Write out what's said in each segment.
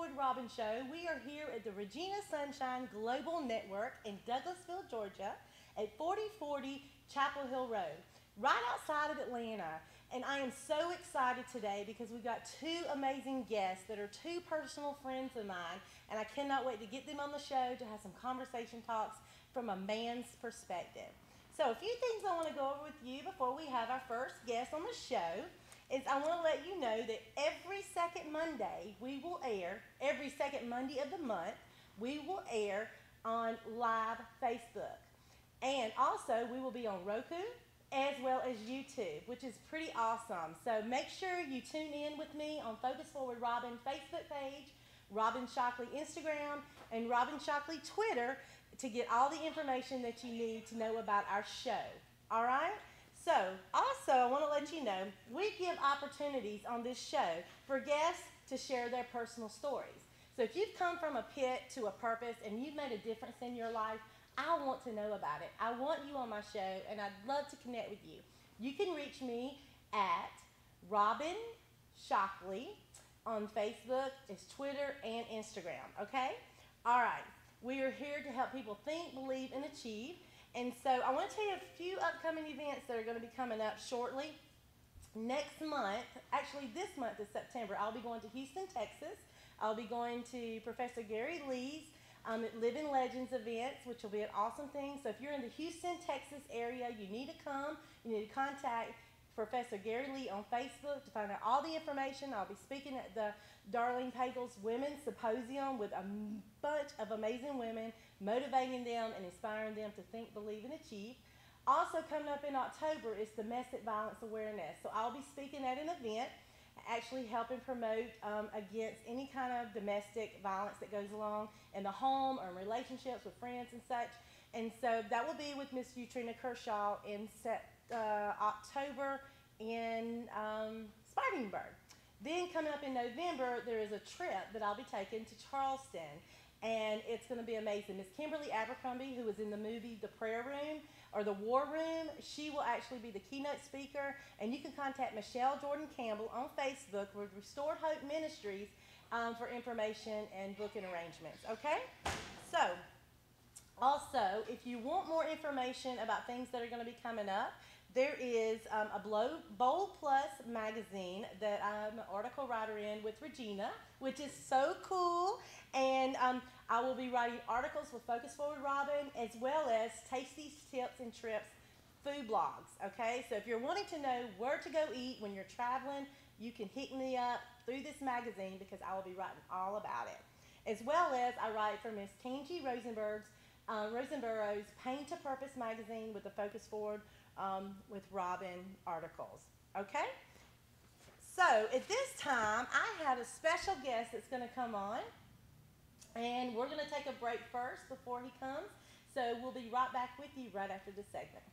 Forward Robin Show. We are here at the Regina Sunshine Global Network in Douglasville, Georgia at 4040 Chapel Hill Road, right outside of Atlanta. And I am so excited today because we've got two amazing guests that are two personal friends of mine, and I cannot wait to get them on the show to have some conversation talks from a man's perspective. So a few things I want to go over with you before we have our first guest on the show is I want to let you know that every second Monday we will air, every second Monday of the month, we will air on live Facebook. And also we will be on Roku as well as YouTube, which is pretty awesome. So make sure you tune in with me on Focus Forward Robin Facebook page, Robin Shockley Instagram, and Robin Shockley Twitter to get all the information that you need to know about our show. All right? So, also, I want to let you know, we give opportunities on this show for guests to share their personal stories. So if you've come from a pit to a purpose and you've made a difference in your life, I want to know about it. I want you on my show, and I'd love to connect with you. You can reach me at Robin Shockley on Facebook, it's Twitter, and Instagram, okay? All right. We are here to help people think, believe, and achieve. And so I want to tell you a few upcoming events that are going to be coming up shortly. Next month, actually this month is September, I'll be going to Houston, Texas. I'll be going to Professor Gary Lee's Living Legends events, which will be an awesome thing. So if you're in the Houston, Texas area, you need to come. You need to contact Professor Gary Lee on Facebook to find out all the information. I'll be speaking at the Darlene Pagels Women's Symposium with a bunch of amazing women, motivating them and inspiring them to think, believe, and achieve. Also coming up in October is Domestic Violence Awareness. So I'll be speaking at an event, actually helping promote against any kind of domestic violence that goes along in the home or in relationships with friends and such. And so that will be with Miss Eutrina Kershaw in October in Spartanburg. Then coming up in November, there is a trip that I'll be taking to Charleston, and it's going to be amazing. Miss Kimberly Abercrombie, who was in the movie The Prayer Room or The War Room, she will actually be the keynote speaker, and you can contact Michelle Jordan Campbell on Facebook with Restored Hope Ministries for information and booking arrangements, okay? So, also, if you want more information about things that are going to be coming up, there is a Bold Plus magazine that I'm an article writer in with Regina, which is so cool. And I will be writing articles with Focus Forward Robin, as well as tasty tips and trips food blogs, okay? So if you're wanting to know where to go eat when you're traveling, you can hit me up through this magazine because I will be writing all about it. As well as I write for Miss Tangi Rosenborough's Pain to Purpose magazine with the Focus Forward with Robin articles. Okay? So at this time, I have a special guest that's going to come on, and we're going to take a break first before he comes. So we'll be right back with you right after this segment.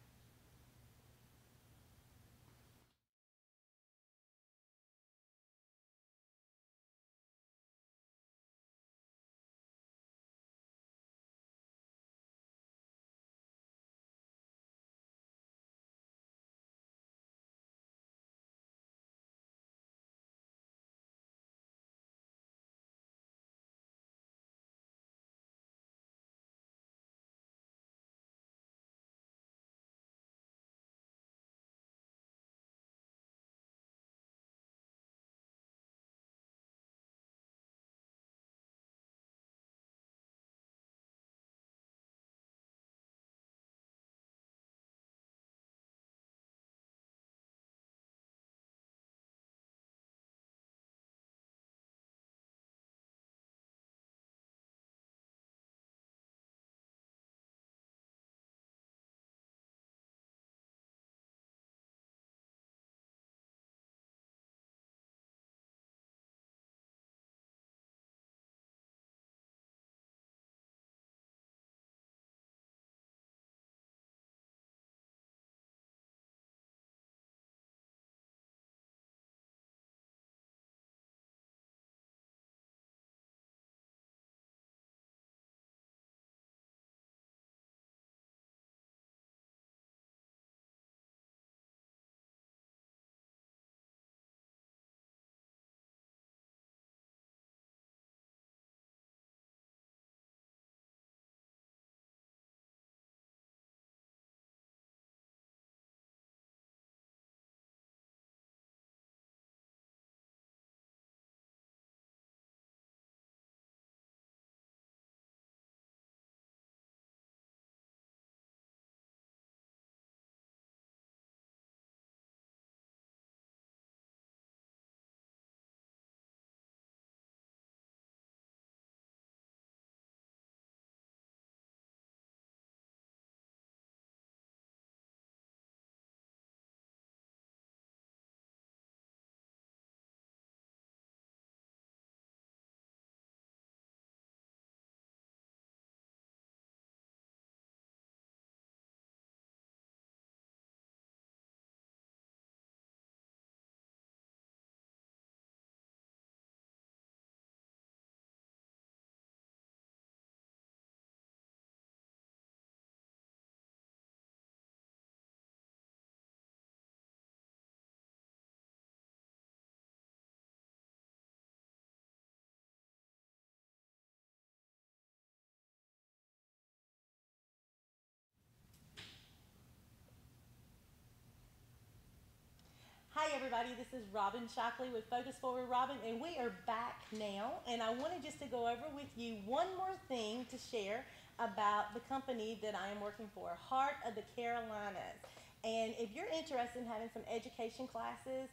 Hi, everybody. This is Robin Shockley with Focus Forward Robin, and we are back now. And I wanted just to go over with you one more thing to share about the company that I am working for, Heart of the Carolinas. And if you're interested in having some education classes,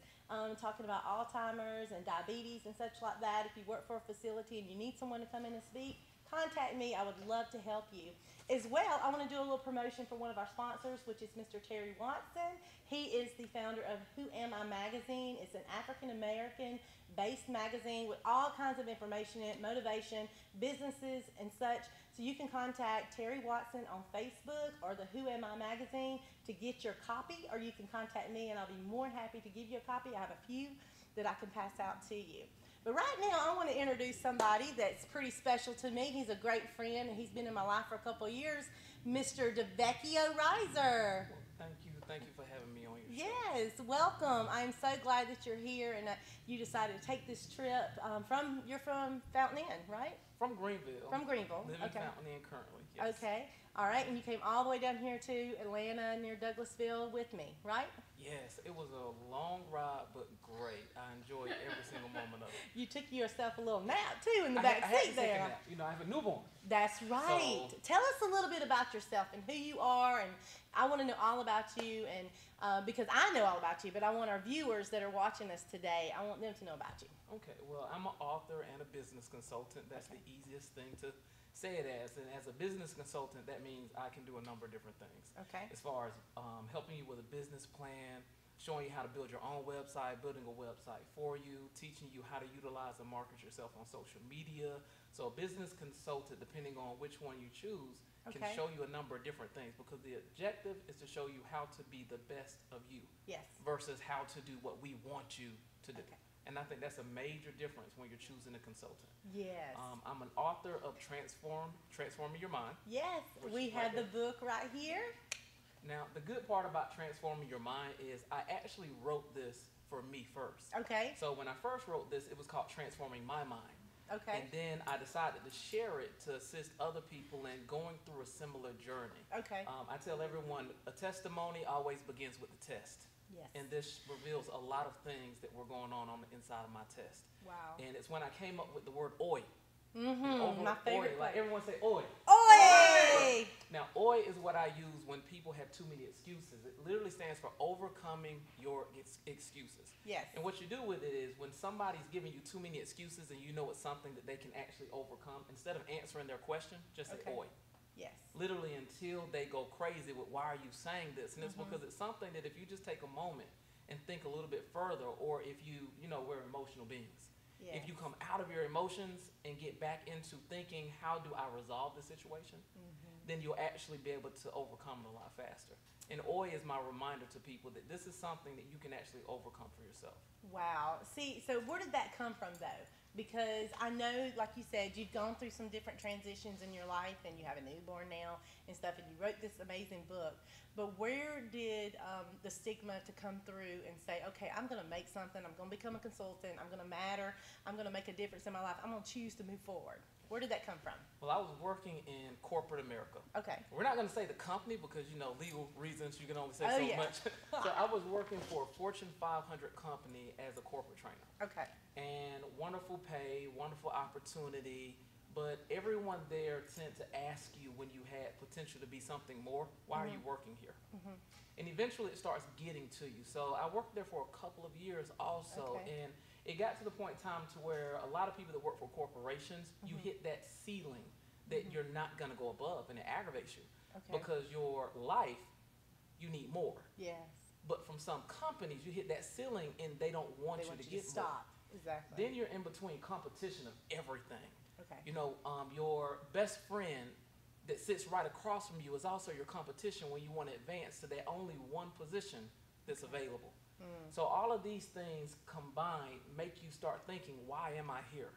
talking about Alzheimer's and diabetes and such like that, if you work for a facility and you need someone to come in and speak, contact me. I would love to help you. As well, I want to do a little promotion for one of our sponsors, which is Mr. Terry Watson. He is the founder of Who Am I Magazine. It's an African American based magazine with all kinds of information in it, motivation, businesses, and such. So you can contact Terry Watson on Facebook or the Who Am I Magazine to get your copy, or you can contact me and I'll be more than happy to give you a copy. I have a few that I can pass out to you. But right now, I want to introduce somebody that's pretty special to me. He's a great friend, and he's been in my life for a couple of years, Mr. DeVecchio Reiser. Well, thank you for having me on your show. Yes, welcome. I'm so glad that you're here, and you decided to take this trip you're from Fountain Inn, right? From Greenville. From Greenville, Live in Fountain Inn currently, yes. Okay, all right, and you came all the way down here to Atlanta near Douglasville with me, right? Yes, it was a long ride, but great. I enjoyed every single moment of it. You took yourself a little nap, too, in the back I had seat to take there. a nap. You know, I have a newborn. That's right. So, tell us a little bit about yourself and who you are, and I want to know all about you, and because I know all about you, but I want our viewers that are watching us today, I want them to know about you. Okay, well, I'm an author and a business consultant. That's the easiest thing to say it as. And as a business consultant, that means I can do a number of different things. Okay. As far as helping you with a business plan, showing you how to build your own website, building a website for you, teaching you how to utilize and market yourself on social media. So a business consultant, depending on which one you choose, can show you a number of different things, because the objective is to show you how to be the best of you. Yes. Versus how to do what we want you to do. Okay. And I think that's a major difference when you're choosing a consultant. Yes. I'm an author of Transforming Your Mind. Yes, we have the book right here. Now, the good part about Transforming Your Mind is I actually wrote this for me first. Okay. So when I first wrote this, it was called Transforming My Mind. Okay. And then I decided to share it to assist other people in going through a similar journey. Okay. I tell everyone a testimony always begins with the test. Yes. And this reveals a lot of things that were going on the inside of my test. Wow. And it's when I came up with the word oi. My favorite. Like everyone say oi. Oi! Now, oi is what I use when people have too many excuses. It literally stands for overcoming your excuses. Yes. And what you do with it is when somebody's giving you too many excuses and you know it's something that they can actually overcome, instead of answering their question, just say oi. Yes. Literally until they go crazy with why are you saying this? And it's because it's something that if you just take a moment and think a little bit further, or if we're emotional beings. Yes. If you come out of your emotions and get back into thinking, how do I resolve the situation? Then you'll actually be able to overcome it a lot faster. And oi is my reminder to people that this is something that you can actually overcome for yourself. Wow. See, so where did that come from, though? Because I know, like you said, you've gone through some different transitions in your life, and you have a newborn now and stuff, and you wrote this amazing book. But where did the stigma to come through and say, okay, I'm going to make something, I'm going to become a consultant, I'm going to matter, I'm going to make a difference in my life, I'm going to choose to move forward? Where did that come from? Well, I was working in corporate America. Okay. We're not going to say the company because, legal reasons, you can only say so much. So I was working for a Fortune 500 company as a corporate trainer. Okay. And wonderful pay, wonderful opportunity, but everyone there tend to ask you when you had potential to be something more, why are you working here? And eventually it starts getting to you. So I worked there for a couple of years also, and it got to the point in time to where a lot of people that work for corporations, you hit that ceiling that you're not going to go above, and it aggravates you. Because your life, you need more. Yes. But from some companies, you hit that ceiling and they don't want you to get stop. more. Exactly. Then you're in between competition of everything. Okay. Your best friend that sits right across from you is also your competition when you want to advance to that only one position that's available. So all of these things combined make you start thinking, why am I here?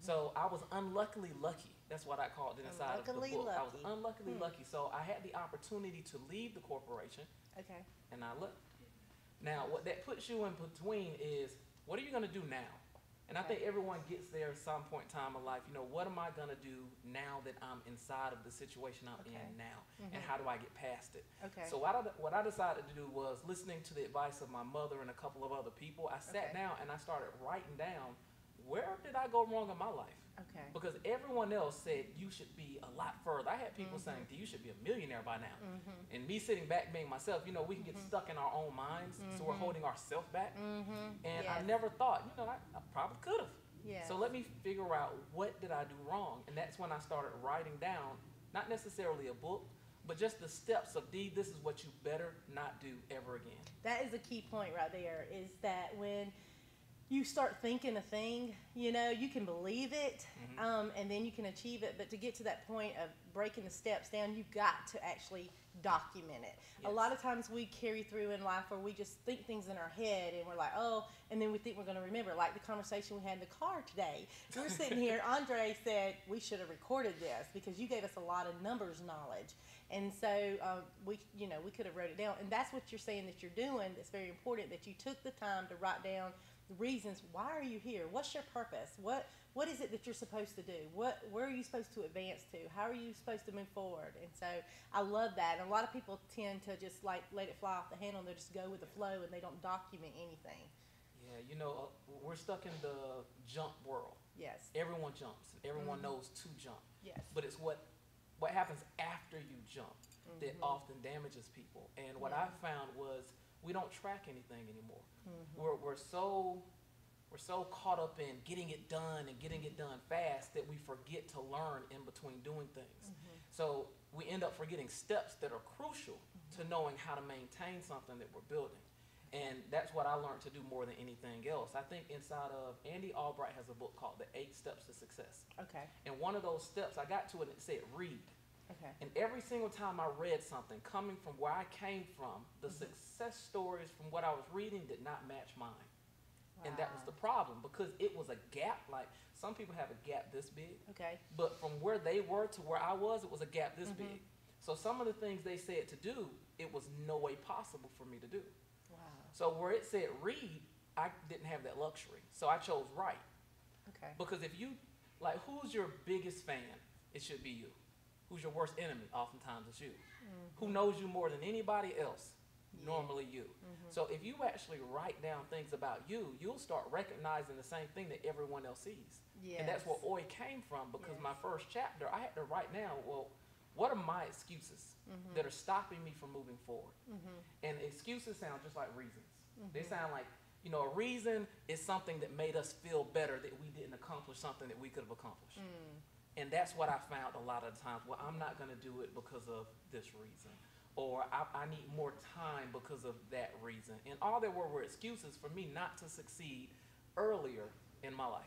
So I was unluckily lucky. That's what I called it inside of the book. I was unluckily lucky. So I had the opportunity to leave the corporation. Okay. And I left. Now, what that puts you in between is, what are you going to do now? And I think everyone gets there at some point in time of life. You know, what am I going to do now that I'm inside of the situation I'm in now? And how do I get past it? Okay. So what I decided to do was, listening to the advice of my mother and a couple of other people, I sat down and I started writing down, where did I go wrong in my life? Okay. Because everyone else said you should be a lot further. I had people saying, you should be a millionaire by now. And me sitting back being myself, you know, we can get stuck in our own minds, so we're holding ourselves back. And I never thought, you know, I probably could have. Yes. So let me figure out, what did I do wrong? And that's when I started writing down, not necessarily a book, but just the steps of, Dee, this is what you better not do ever again. That is a key point right there, is that when you start thinking a thing, you know, you can believe it, and then you can achieve it. But to get to that point of breaking the steps down, you've got to actually document it. Yes. A lot of times we carry through in life where we just think things in our head and we're like, oh, and then we think we're going to remember. Like the conversation we had in the car today. We were sitting here, Andre said, we should have recorded this because you gave us a lot of numbers knowledge. And so we could have wrote it down. And that's what you're saying that you're doing. That's very important, that you took the time to write down the reasons. Why are you here? What's your purpose? What is it that you're supposed to do? Where are you supposed to advance to? How are you supposed to move forward? And so I love that. And a lot of people tend to just like let it fly off the handle and they just go with the flow and they don't document anything. Yeah, you know, we're stuck in the jump world. Yes. Everyone jumps and everyone knows to jump. Yes. But it's what happens after you jump that often damages people. And what I found was, we don't track anything anymore. We're so caught up in getting it done and getting it done fast that we forget to learn in between doing things. So we end up forgetting steps that are crucial to knowing how to maintain something that we're building. And that's what I learned to do more than anything else. I think inside of, Andy Albright has a book called The 8 Steps to Success. Okay. And one of those steps, I got to it and it said, read. Okay. And every single time I read something coming from where I came from, the success stories from what I was reading did not match mine. And that was the problem, because it was a gap. Like, some people have a gap this big. Okay. But from where they were to where I was, it was a gap this big. So some of the things they said to do, it was no way possible for me to do. Wow. So where it said read, I didn't have that luxury. So I chose write. Okay. Because if you, like, who's your biggest fan? It should be you. Who's your worst enemy? Oftentimes it's you. Who knows you more than anybody else? Normally you. So if you actually write down things about you, you'll start recognizing the same thing that everyone else sees. Yes. And that's where OI came from, because my first chapter, I had to write down, well, what are my excuses that are stopping me from moving forward? And excuses sound just like reasons. They sound like, you know, a reason is something that made us feel better that we didn't accomplish something that we could have accomplished. And that's what I found a lot of the times. Well, I'm not going to do it because of this reason. Or I need more time because of that reason. And all there were excuses for me not to succeed earlier in my life.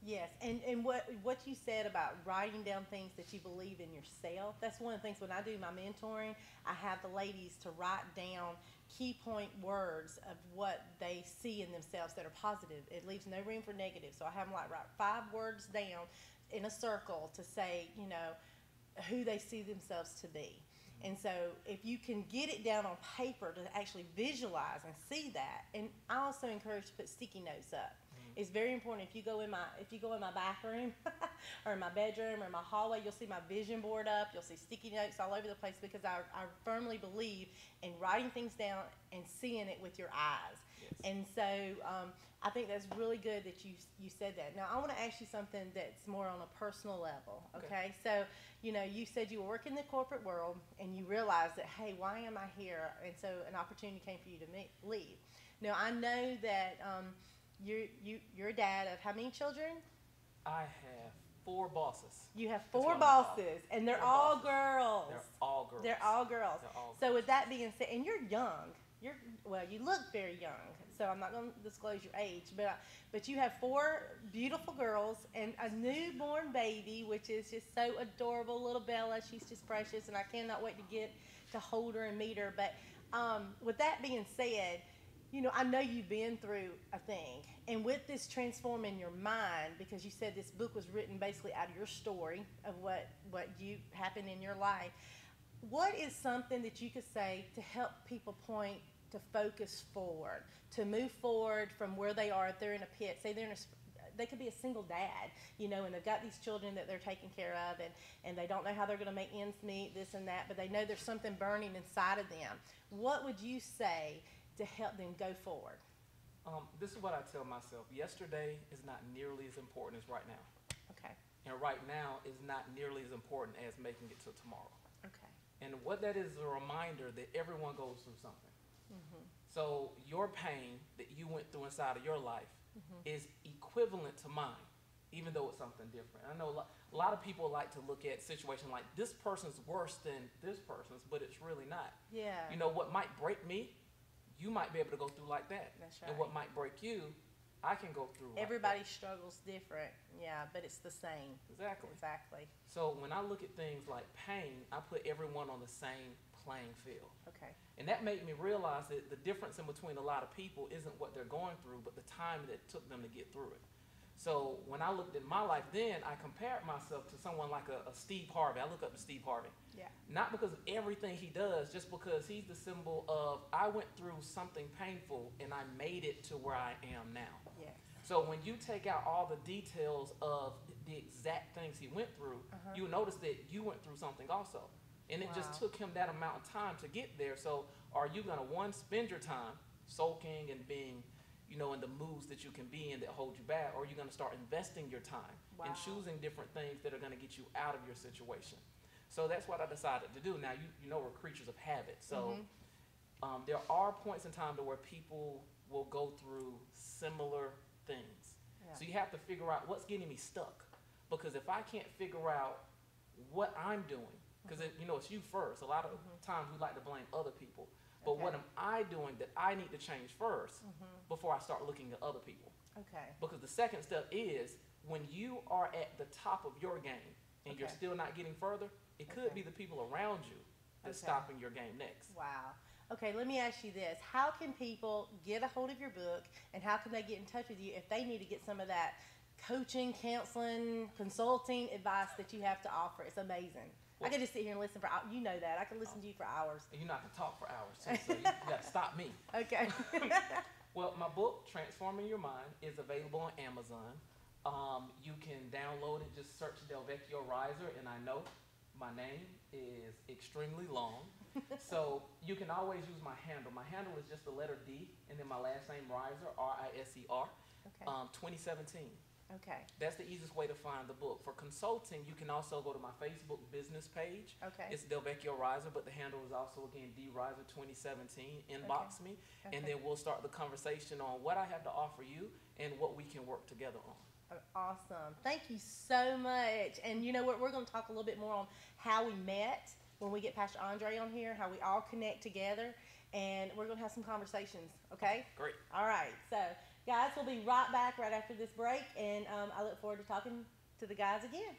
Yes, and what you said about writing down things that you believe in yourself, that's one of the things when I do my mentoring, I have the ladies to write down key point words of what they see in themselves that are positive. It leaves no room for negative. So I have them like write 5 words down in a circle to say, you know, who they see themselves to be. And so if you can get it down on paper to actually visualize and see that, and I also encourage to put sticky notes up. It's very important. If you go in my bathroom or in my bedroom or my hallway, you'll see my vision board up. You'll see sticky notes all over the place, because I firmly believe in writing things down and seeing it with your eyes. Yes. And so I think that's really good that you said that. Now, I want to ask you something that's more on a personal level, okay? So, you know, you said you were working in the corporate world and you realized that, hey, why am I here? And so an opportunity came for you to leave. Now, I know that you're a dad of how many children? I have 4 bosses. You have 4 bosses, and they're all girls. They're all girls. They're all girls. They're all So girls. with that being said, and you're young. You look very young, so I'm not going to disclose your age, but you have 4 beautiful girls and a newborn baby, which is just so adorable, little Bella. She's just precious, and I cannot wait to get to hold her and meet her. But with that being said, you know, I know you've been through a thing, and with this transforming your mind, because you said this book was written basically out of your story of what you happened in your life. What is something that you could say to help people point to focus forward, to move forward from where they are? If they're in a pit, say they're in they could be a single dad, and they've got these children that they're taking care of, and they don't know how they're going to make ends meet, this and that, but they know there's something burning inside of them. What would you say to help them go forward? This is what I tell myself. Yesterday is not nearly as important as right now. Okay. And right now is not nearly as important as making it to tomorrow. Okay. And what that is a reminder that everyone goes through something. Mm-hmm. So your pain that you went through inside of your life Mm-hmm. is equivalent to mine, even though it's something different. I know a lot of people like to look at situations like this person's worse than this person's, but it's really not. Yeah. What might break me, you might be able to go through like that. That's right. And what might break you, I can go through like Everybody that. struggles different, yeah, but it's the same. Exactly. Exactly. So when I look at things like pain, I put everyone on the same playing field. Okay. And that made me realize that the difference in between a lot of people isn't what they're going through, but the time that it took them to get through it. So when I looked at my life then, I compared myself to someone like a Steve Harvey. I look up to Steve Harvey. Yeah. Not because of everything he does, just because he's the symbol of I went through something painful and I made it to where I am now. Yeah. So when you take out all the details of the exact things he went through, you notice that you went through something also. And it just took him that amount of time to get there. So are you going to, one, spend your time sulking and being, in the moods that you can be in that hold you back, or are you going to start investing your time and choosing different things that are going to get you out of your situation? So that's what I decided to do. Now, we're creatures of habit. So there are points in time to where people will go through similar things. Yeah. So you have to figure out what's getting me stuck. Because if I can't figure out what I'm doing, because it's you first. A lot of times we like to blame other people. But what am I doing that I need to change first before I start looking at other people? Okay. Because the second step is when you are at the top of your game and you're still not getting further, it could be the people around you that's stopping your game next. Wow. Okay, let me ask you this. How can people get a hold of your book, and how can they get in touch with you if they need to get some of that coaching, counseling, consulting advice that you have to offer? It's amazing. I could just sit here and listen for hours. You know that. I could listen to you for hours. And I can talk for hours too, so you got to stop me. Okay. Well, my book, Transforming Your Mind, is available on Amazon. You can download it. Just search Delvecchio Riser, and I know my name is extremely long. So you can always use my handle. My handle is just the letter D, and then my last name, Riser, R-I-S-E-R, 2017. Okay. That's the easiest way to find the book. For consulting, you can also go to my Facebook business page. Okay. It's Delvecchio Riser, but the handle is also, again, DRiser 2017. Inbox me, and then we'll start the conversation on what I have to offer you and what we can work together on. Awesome. Thank you so much. And you know what? We're going to talk a little bit more on how we met when we get Pastor Andre on here, how we all connect together, and we're going to have some conversations, okay? Great. All right. So, guys, we'll be right back right after this break, and I look forward to talking to the guys again.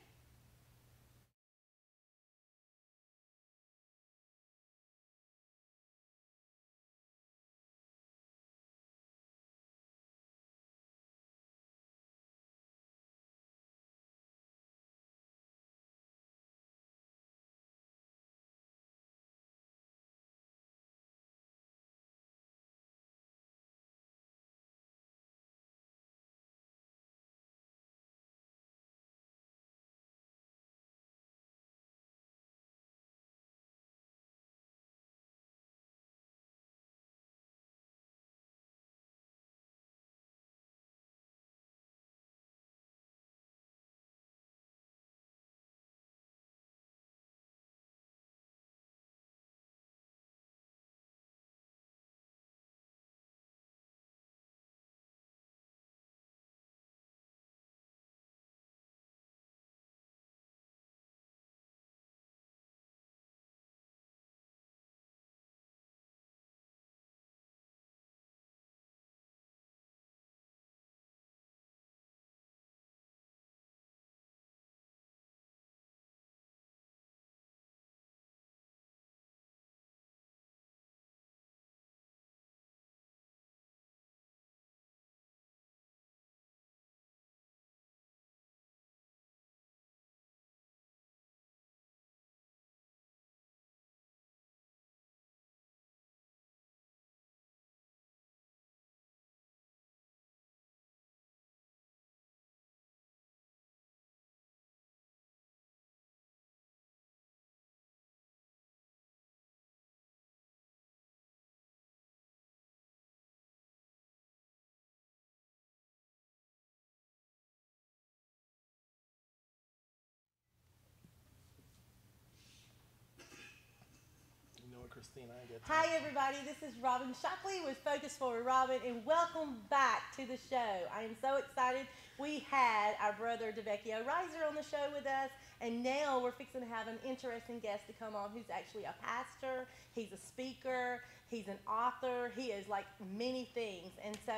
Christina. I get Hi, everybody. This is Robin Shockley with Focus Forward Robin, and welcome back to the show. I am so excited. We had our brother DeVecchio Reiser on the show with us, and now we're fixing to have an interesting guest to come on who's actually a pastor, he's a speaker, he's an author, he is like many things. And so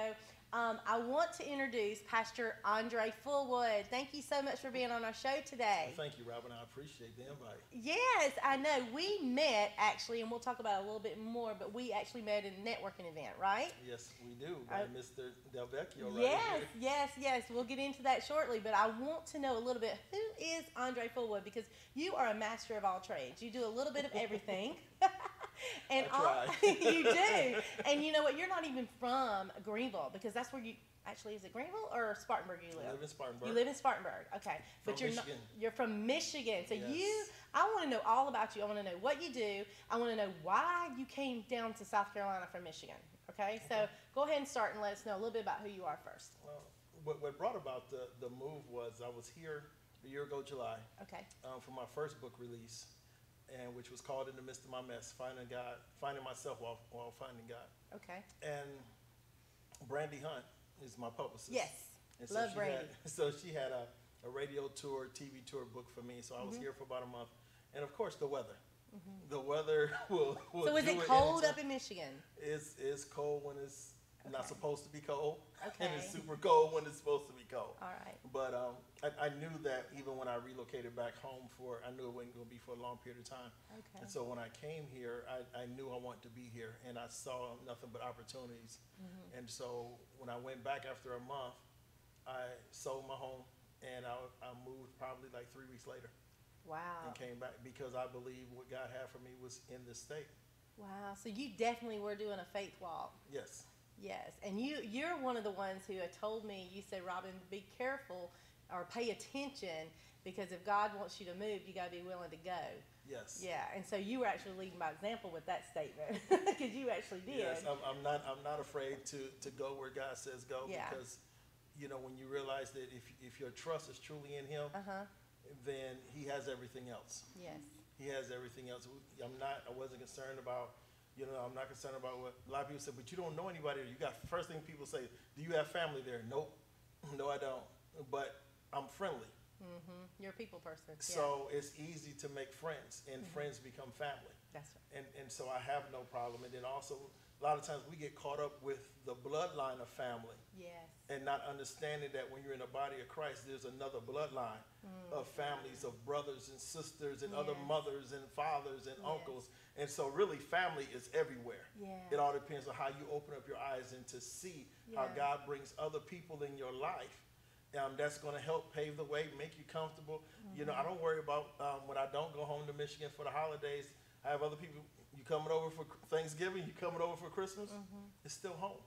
I want to introduce Pastor Andre Fullwood. Thank you so much for being on our show today. Well, thank you, Robin. I appreciate the invite. Yes, I know. We met actually, and we'll talk about it a little bit more, but we actually met at a networking event, right? Yes, we do. By Mr. DelVecchio, right? Yes. We'll get into that shortly, but I want to know a little bit, who is Andre Fullwood? Because you are a master of all trades. You do a little bit of everything. And I try. You do. And you know what? You're not even from Greenville, because that's where you actually, is it Greenville or Spartanburg you live? I live in Spartanburg. You live in Spartanburg. Okay. But From you're Michigan. not, you're from Michigan. So Yes. I want to know all about you. I want to know what you do. I want to know why you came down to South Carolina from Michigan. Okay? So go ahead and start and let us know a little bit about who you are first. Well, what brought about the move was I was here a year ago, July, Okay. For my first book release, and which was called In the Midst of My Mess, finding myself while finding God. Okay. And Brandy Hunt is my publicist. Yes. And Love Brandy. So she had a radio tour, TV tour book for me. So I was here for about a month. And of course, the weather. The weather will So is do it cold anytime. up in Michigan? It's cold when it's not Okay. supposed to be cold. Okay. And it's super cold when it's supposed to be cold. All right. But I knew that even when I relocated back home I knew it wasn't going to be for a long period of time. Okay. And so when I came here, I knew I wanted to be here, and I saw nothing but opportunities. And so when I went back after a month, I sold my home, and I moved probably like 3 weeks later Wow. and came back because I believe what God had for me was in this state. Wow. So you definitely were doing a faith walk. Yes. Yes. And you're one of the ones who had told me, you said, Robin, be careful or pay attention, because if God wants you to move, you got to be willing to go. Yes. Yeah. And so you were actually leading by example with that statement, because you actually did. Yes, I'm not afraid to go where God says go. Yeah. Because when you realize that if your trust is truly in Him, then He has everything else. Yes. He has everything else. I wasn't concerned about, I'm not concerned about what a lot of people say, but you don't know anybody there. First thing people say, do you have family there? Nope. No, I don't. But I'm friendly. You're a people person. Yeah. So it's easy to make friends, and friends become family. That's right. And so I have no problem. And then also, a lot of times we get caught up with the bloodline of family. Yes. And not understanding that when you're in the body of Christ, there's another bloodline of families, of brothers and sisters and other Yes. mothers and fathers and Yes. uncles. And so really family is everywhere. Yeah. It all depends on how you open up your eyes and to see how Yeah. God brings other people in your life. That's going to help pave the way, make you comfortable. I don't worry about when I don't go home to Michigan for the holidays. I have other people, you coming over for Thanksgiving, you coming over for Christmas, it's still home.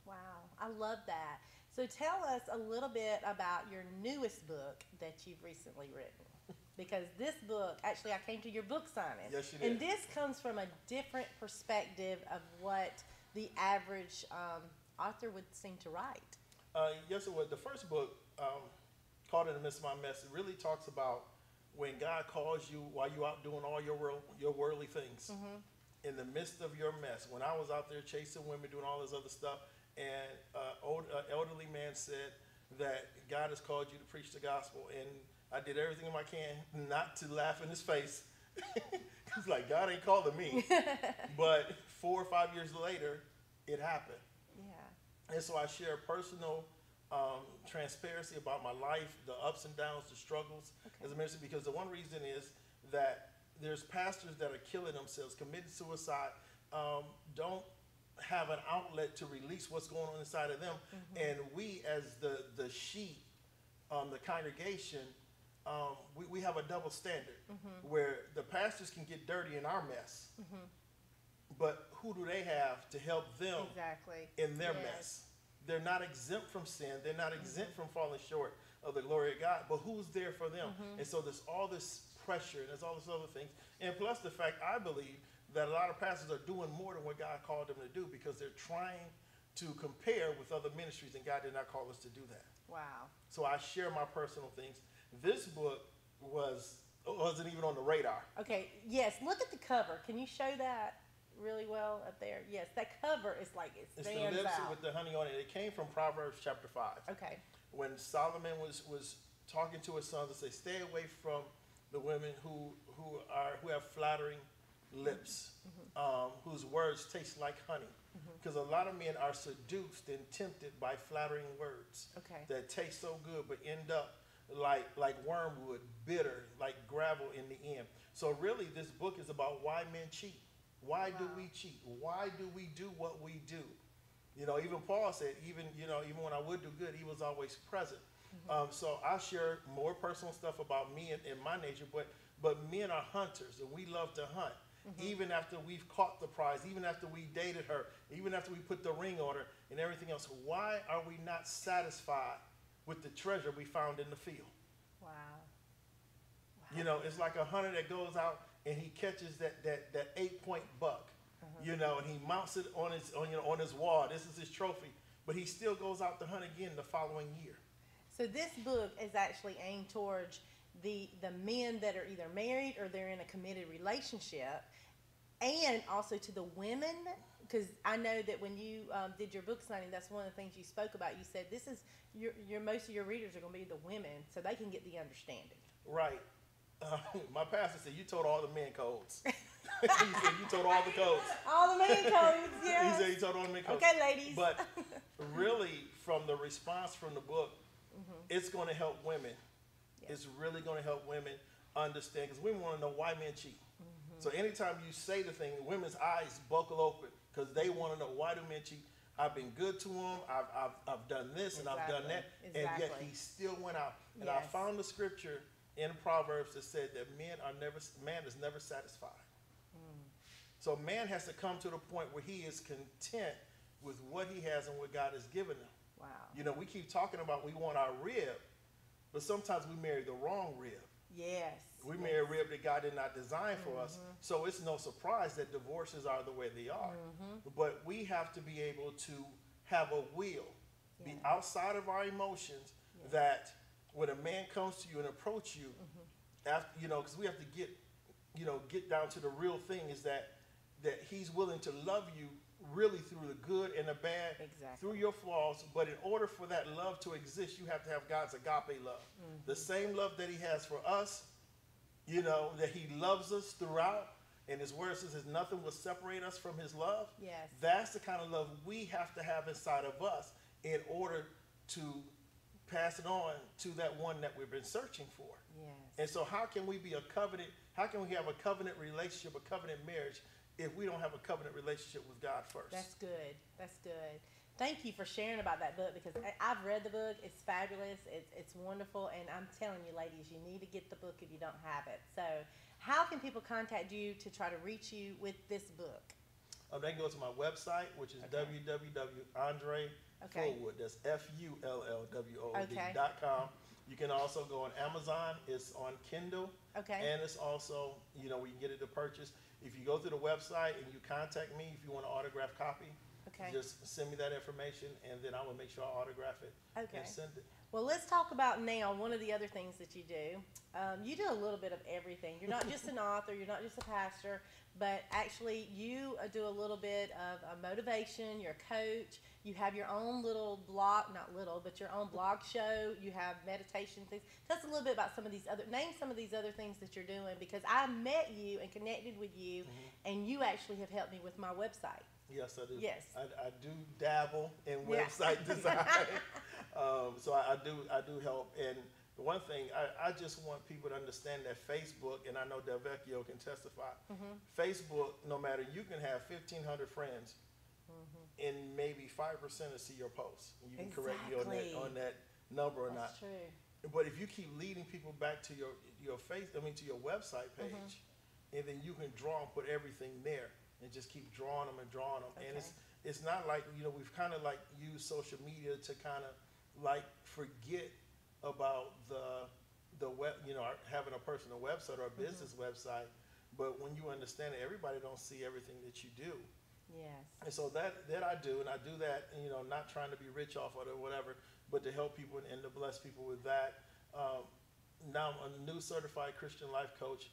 Wow. I love that. So tell us a little bit about your newest book that you've recently written. Because this book, actually, I came to your book signing. Yes, you did. And this comes from a different perspective of what the average author would seem to write. Yes, it was. The first book, called In the Midst of My Mess, it really talks about when God calls you while you're out doing all your worldly things. In the midst of your mess, when I was out there chasing women, doing all this other stuff, and an elderly man said that God has called you to preach the gospel, and I did everything I can not to laugh in his face. He's like, God ain't calling me. But 4 or 5 years later, it happened. Yeah. And so I share personal transparency about my life, the ups and downs, the struggles as a minister, because the one reason is that there's pastors that are killing themselves, committing suicide, don't have an outlet to release what's going on inside of them. And we as the sheep, the congregation, we have a double standard where the pastors can get dirty in our mess, but who do they have to help them Exactly. in their Yes. mess? They're not exempt from sin. They're not exempt from falling short of the glory of God, but who's there for them? And so there's all this pressure and there's all this other things. And plus the fact, I believe that a lot of pastors are doing more than what God called them to do because they're trying to compare with other ministries, and God did not call us to do that. Wow. So I share my personal things. This book wasn't even on the radar. Okay. Yes. Look at the cover. Can you show that? really well up there? Yes, that cover is like it It's the stands lips out. with the honey on it. It came from Proverbs chapter 5. Okay. When Solomon was talking to his sons and say, stay away from the women who have flattering lips, whose words taste like honey. Because a lot of men are seduced and tempted by flattering words Okay. that taste so good but end up like wormwood, bitter, like gravel in the end. So really this book is about why men cheat. Why do we cheat? Why do we do what we do? You know, even Paul said, even when I would do good, he was always present. So I share more personal stuff about me and my nature, but men are hunters and we love to hunt. Even after we've caught the prize, even after we dated her, even after we put the ring on her and everything else, why are we not satisfied with the treasure we found in the field? Wow. You know, it's like a hunter that goes out and he catches that 8-point buck, you know, and he mounts it on his wall. This is his trophy, but he still goes out to hunt again the following year. So this book is actually aimed towards the men that are either married or they're in a committed relationship, and also to the women, because I know that when you did your book signing, that's one of the things you spoke about. You said this is your most of your readers are going to be the women, so they can get the understanding. Right. My pastor said, you told all the men codes. He said, you told all the codes. All the man codes, yeah. He said, he told all the men codes. Okay, ladies. But really, from the response from the book, it's going to help women. Yeah. It's really going to help women understand, because women want to know why men cheat. So anytime you say the thing, women's eyes buckle open because they want to know, why do men cheat? I've been good to him. I've done this and I've done that. Exactly. And yet he still went out. And I Yes. found the scripture in Proverbs that said that man is never satisfied. So man has to come to the point where he is content with what he has and what God has given him. Wow. You know, we keep talking about we want our rib, but sometimes we marry the wrong rib. Yes. We marry a rib that God did not design for us. So it's no surprise that divorces are the way they are. But we have to be able to have a will, be Yeah. outside of our emotions, Yeah. that when a man comes to you and approach you, after, you know, because we have to get down to the real thing, is that he's willing to love you really through the good and the bad, Exactly. through your flaws. But in order for that love to exist, you have to have God's agape love. The same love that he has for us, you know, that he loves us throughout. And his word says that nothing will separate us from his love. Yes. That's the kind of love we have to have inside of us in order to pass it on to that one that we've been searching for. Yes. And so how can we have a covenant relationship, a covenant marriage, if we don't have a covenant relationship with God first? That's good. That's good. Thank you for sharing about that book, because I've read the book. It's fabulous. It's wonderful. And I'm telling you, ladies, you need to get the book if you don't have it. So how can people contact you to try to reach you with this book? They can go to my website, which is Okay. www.andrefullwood. That's Okay. FULLWOD.com. You can also go on Amazon. It's on Kindle. Okay. And it's also, you know, we can get it to purchase. If you go to the website and you contact me, if you want an autographed copy, Okay. just send me that information, and then I will make sure I autograph it Okay. and send it. Well, let's talk about now one of the other things that you do. You do a little bit of everything. You're not just an author, you're not just a pastor, but actually you do a little bit of motivation, you're a coach, you have your own little blog, not little, but your own blog show, you have meditation things. Tell us a little bit about name some of these other things that you're doing, because I met you and connected with you, and you actually have helped me with my website. Yes, I do. Yes. I do dabble in Yeah. website design. So I do help. And the one thing, I just want people to understand that Facebook, and I know Delvecchio can testify, Facebook, no matter, you can have 1,500 friends, and maybe 5% will see your posts. You can correct me Exactly. on that number or That's not. true. But if you keep leading people back to your to your website page, and then you can draw and put everything there, and just keep drawing them and drawing them. And Okay. it's not like, you know, we've kind of like used social media to kind of like forget about the web, you know, having a personal website or a business website. But when you understand that everybody don't see everything that you do. Yes. And so that I do, and I do that, you know, not trying to be rich off of it or whatever, but to help people and to bless people with that. Now I'm a new certified Christian life coach.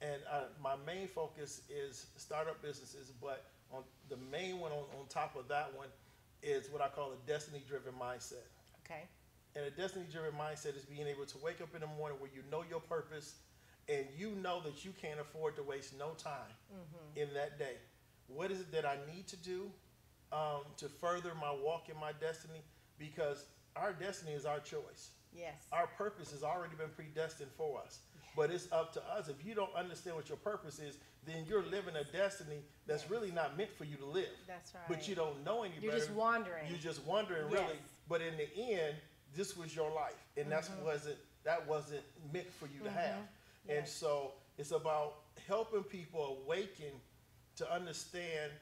and my main focus is startup businesses, but on the main one on top of that one is what I call a destiny-driven mindset. Okay. And a destiny-driven mindset is being able to wake up in the morning where you know your purpose and you know that you can't afford to waste no time in that day. What is it that I need to do to further my walk in my destiny? Because our destiny is our choice. Yes. Our purpose has already been predestined for us. But it's up to us. If you don't understand what your purpose is, then you're living a destiny that's really not meant for you to live. That's right. But you don't know any better. You're just wandering. You're just wondering, Yes. really. But in the end, this was your life, and that wasn't meant for you to have. And Yes. so it's about helping people awaken to understand,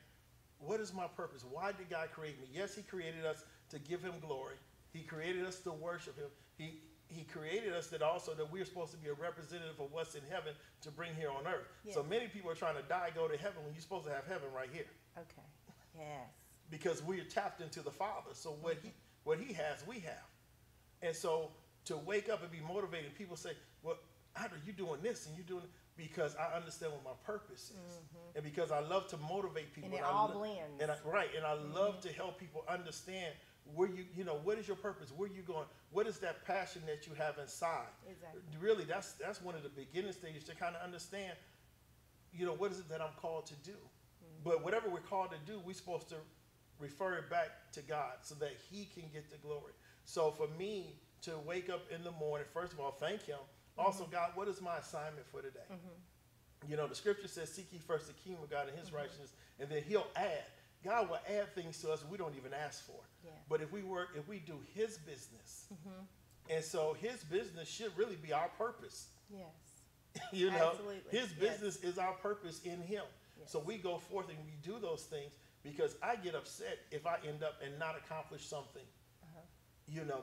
what is my purpose? Why did God create me? Yes, He created us to give Him glory. He created us to worship Him. He created us that also that we're supposed to be a representative of what's in heaven to bring here on earth. Yes. So many people are trying to die, go to heaven when you're supposed to have heaven right here, Okay. Yes. because we're tapped into the Father. So what he has, we have. And so to wake up and be motivated, people say, well, how are you doing this and you doing it? Because I understand what my purpose is. And because I love to motivate people. And it all blends. And I love to help people understand where what is your purpose? Where you going? What is that passion that you have inside? Exactly. Really, that's one of the beginning stages to kind of understand, what is it that I'm called to do? But whatever we're called to do, we're supposed to refer it back to God so that He can get the glory. So for me to wake up in the morning, first of all, thank Him. Also, God, what is my assignment for today? The scripture says, seek ye first the kingdom of God and His righteousness, and then He'll add. God will add things to us we don't even ask for. Yeah. But if we do His business, and so His business should really be our purpose. Yes. Absolutely. His business is our purpose in Him. Yes. So we go forth and we do those things, because I get upset if I end up and not accomplish something,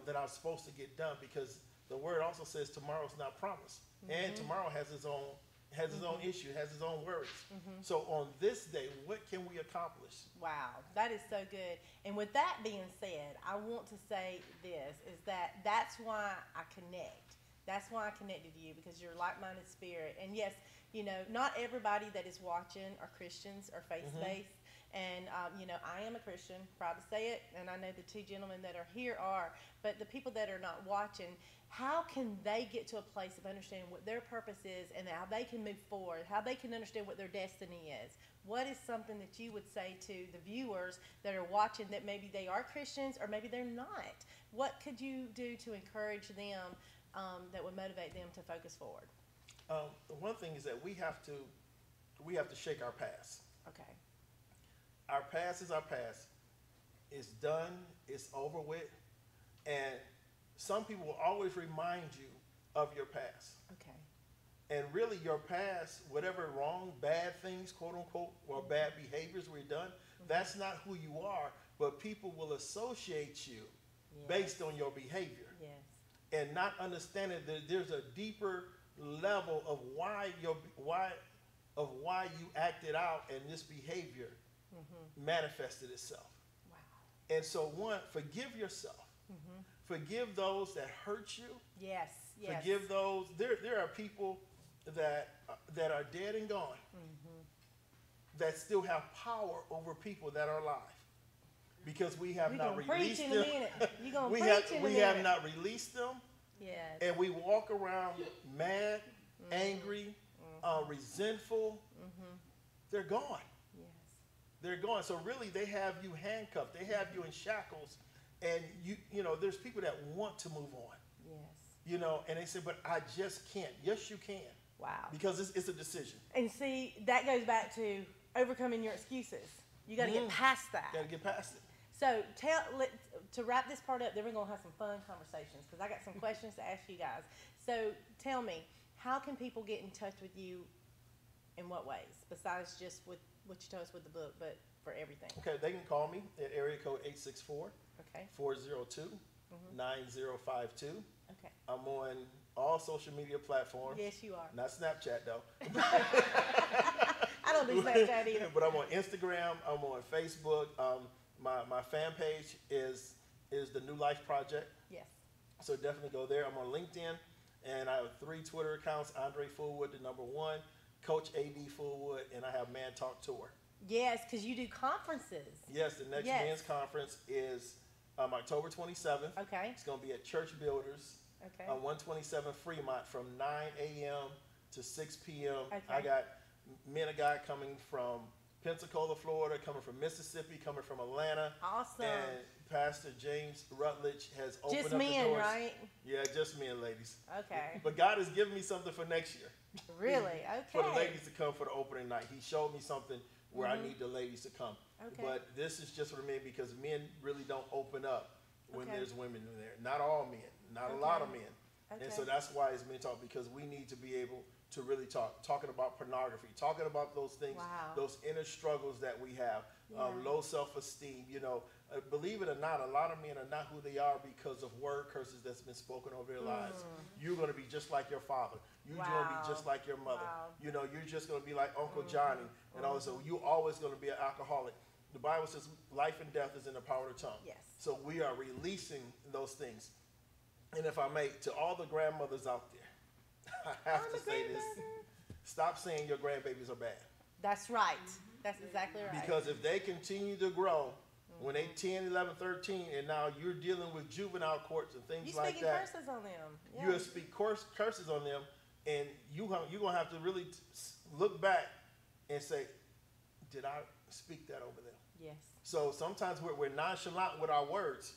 that I was supposed to get done, because the word also says tomorrow's not promised. And tomorrow has its own issue, has its own worries. So on this day, what can we accomplish? Wow, that is so good. And with that being said, I want to say this, is that's why I connect. That's why I connected to you, because you're a like-minded spirit. And yes, not everybody that is watching are Christians or faith-based. And, I am a Christian, proud to say it, and I know the two gentlemen that are here are, but the people that are not watching, how can they get to a place of understanding what their purpose is and how they can move forward, how they can understand what their destiny is? What is something that you would say to the viewers that are watching that maybe they are Christians or maybe they're not? What could you do to encourage them that would motivate them to focus forward? One thing is that we have to shake our past. Okay. Our past is our past. It's done. It's over with. And some people will always remind you of your past. Okay. And really your past, whatever wrong, bad things, quote unquote, or bad behaviors we've done, that's not who you are, but people will associate you based on your behavior. Yes. And not understanding that there's a deeper level of why you acted out and this behavior manifested itself. Wow. And so forgive yourself. Forgive those that hurt you. Yes. Yes. Forgive those. There are people that are dead and gone that still have power over people that are alive, because we have not released them. We have not released them. Yes. And we walk around mad, angry, resentful. They're gone. Yes. They're gone. So really, they have you handcuffed. They have you in shackles. And there's people that want to move on. Yes. And they say, but I just can't. Yes, you can. Wow. Because it's a decision. And see, that goes back to overcoming your excuses. You got to get past that. Got to get past it. So to wrap this part up, then we're going to have some fun conversations, because I got some questions to ask you guys. So tell me, how can people get in touch with you in what ways, besides just with what you told us with the book, but for everything? Okay, they can call me at area code 864-402-9052. Okay. I'm on all social media platforms. Yes, you are. Not Snapchat, though. I don't do Snapchat either. But I'm on Instagram. I'm on Facebook. My fan page is the New Life Project. Yes. So definitely go there. I'm on LinkedIn, and I have 3 Twitter accounts: Andre Fullwood, the #1, Coach A.D. Fullwood, and I have Man Talk Tour. Yes, because you do conferences. Yes, the next Yes. men's conference is October 27th. Okay. It's going to be at Church Builders Okay. on 127 Fremont from 9 a.m. to 6 p.m. Okay. I got men of God coming from Pensacola, Florida, coming from Mississippi, coming from Atlanta. Awesome. And Pastor James Rutledge has opened Just up men, the doors. right? Yeah, just men, ladies. Okay. But God has given me something for next year. Really? Okay. For the ladies to come for the opening night. He showed me something where I need the ladies to come. Okay. But this is just for men because men really don't open up when Okay. there's women in there. Not all men, not a lot of men. Okay. And so that's why it's Men Talk, because we need to be able to really talking about pornography, talking about those things, Wow. those inner struggles that we have, Yeah. low self-esteem. You know, believe it or not, a lot of men are not who they are because of word curses that's been spoken over their lives. You're going to be just like your father. You're going to Wow. be just like your mother. Wow. You know, you're just going to be like Uncle Johnny. And also, you're always going to be an alcoholic. The Bible says life and death is in the power of the tongue. Yes. So we are releasing those things. And if I may, to all the grandmothers out there, I have I'm to a say this. grandmother. Stop saying your grandbabies are bad. That's right. That's exactly right. Because if they continue to grow, when they 10, 11, 13, and now you're dealing with juvenile courts and things you like speaking that, curses on them. Yeah. you will speak curses on them, and you're going to have to really look back and say, did I speak that over them? Yes. So sometimes we're nonchalant with our words,